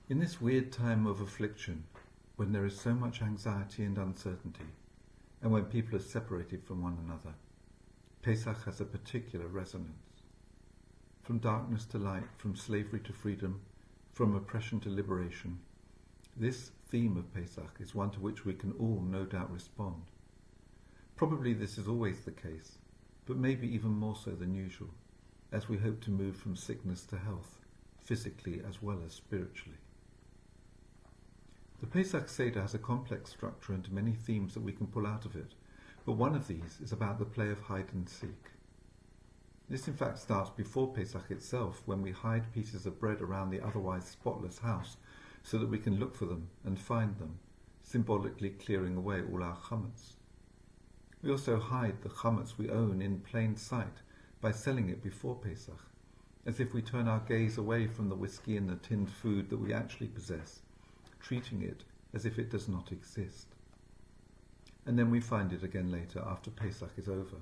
In this weird time of affliction, when there is so much anxiety and uncertainty, and when people are separated from one another, Pesach has a particular resonance. From darkness to light, from slavery to freedom, from oppression to liberation, this theme of Pesach is one to which we can all no doubt respond. Probably this is always the case, but maybe even more so than usual, as we hope to move from sickness to health, physically as well as spiritually. The Pesach Seder has a complex structure and many themes that we can pull out of it, but one of these is about the play of hide and seek. This in fact starts before Pesach itself, when we hide pieces of bread around the otherwise spotless house so that we can look for them and find them, symbolically clearing away all our chametz. We also hide the chametz we own in plain sight by selling it before Pesach, as if we turn our gaze away from the whiskey and the tinned food that we actually possess, treating it as if it does not exist. And then we find it again later after Pesach is over.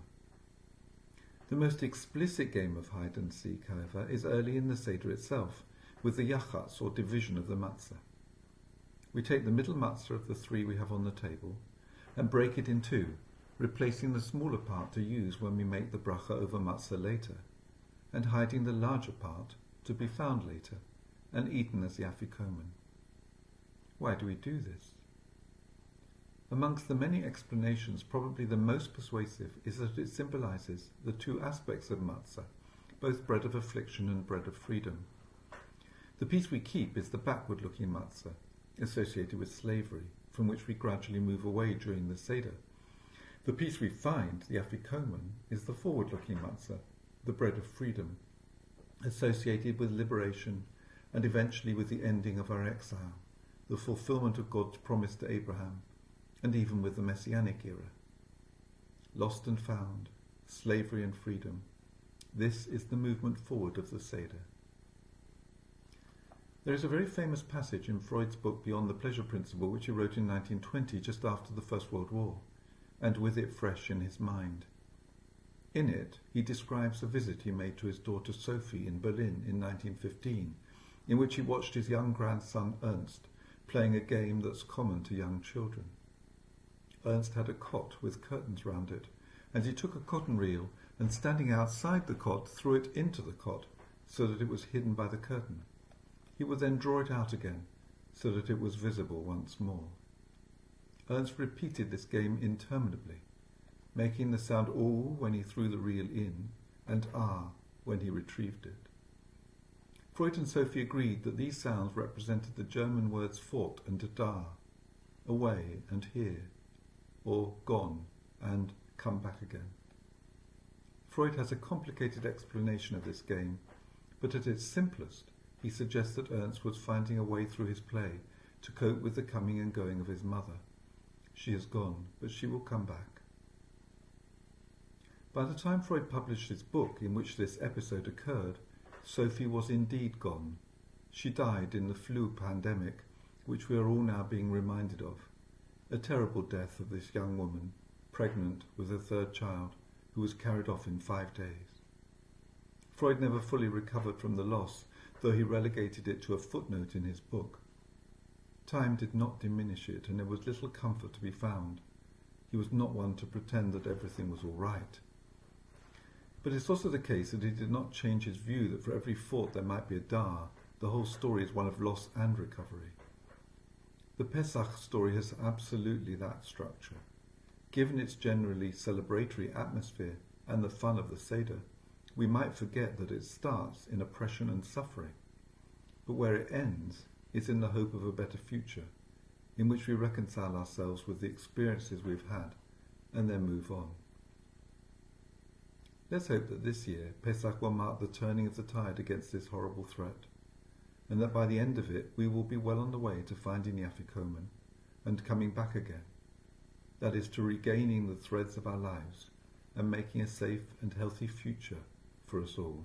The most explicit game of hide and seek, however, is early in the Seder itself, with the yachatz, or division of the matzah. We take the middle matzah of the three we have on the table and break it in two, replacing the smaller part to use when we make the bracha over matzah later, and hiding the larger part to be found later and eaten as the afikomen. Why do we do this? Amongst the many explanations, probably the most persuasive is that it symbolizes the two aspects of matzah, both bread of affliction and bread of freedom. The piece we keep is the backward-looking matzah, associated with slavery, from which we gradually move away during the Seder. The piece we find, the afikomen, is the forward-looking matzah, the bread of freedom, associated with liberation and eventually with the ending of our exile, the fulfillment of God's promise to Abraham, and even with the Messianic era. Lost and found, slavery and freedom, this is the movement forward of the Seder. There is a very famous passage in Freud's book Beyond the Pleasure Principle, which he wrote in 1920, just after the First World War, and with it fresh in his mind. In it, he describes a visit he made to his daughter Sophie in Berlin in 1915, in which he watched his young grandson Ernst playing a game that's common to young children. Ernst had a cot with curtains round it, and he took a cotton reel and, standing outside the cot, threw it into the cot so that it was hidden by the curtain. He would then draw it out again so that it was visible once more. Ernst repeated this game interminably, making the sound "oo" when he threw the reel in and "ah" when he retrieved it. Freud and Sophie agreed that these sounds represented the German words "fort" and "da," away and here, or gone and come back again. Freud has a complicated explanation of this game, but at its simplest, he suggests that Ernst was finding a way through his play to cope with the coming and going of his mother. She is gone, but she will come back. By the time Freud published his book in which this episode occurred, Sophie was indeed gone. She died in the flu pandemic, which we are all now being reminded of. A terrible death of this young woman, pregnant with a third child, who was carried off in 5 days. Freud never fully recovered from the loss, though he relegated it to a footnote in his book. Time did not diminish it, and there was little comfort to be found. He was not one to pretend that everything was all right. But it's also the case that he did not change his view that for every fort there might be a dar. The whole story is one of loss and recovery. The Pesach story has absolutely that structure. Given its generally celebratory atmosphere and the fun of the Seder, we might forget that it starts in oppression and suffering, but where it ends is in the hope of a better future, in which we reconcile ourselves with the experiences we've had and then move on. Let's hope that this year Pesach will mark the turning of the tide against this horrible threat, and that by the end of it we will be well on the way to finding the afikomen and coming back again, that is, to regaining the threads of our lives and making a safe and healthy future for us all.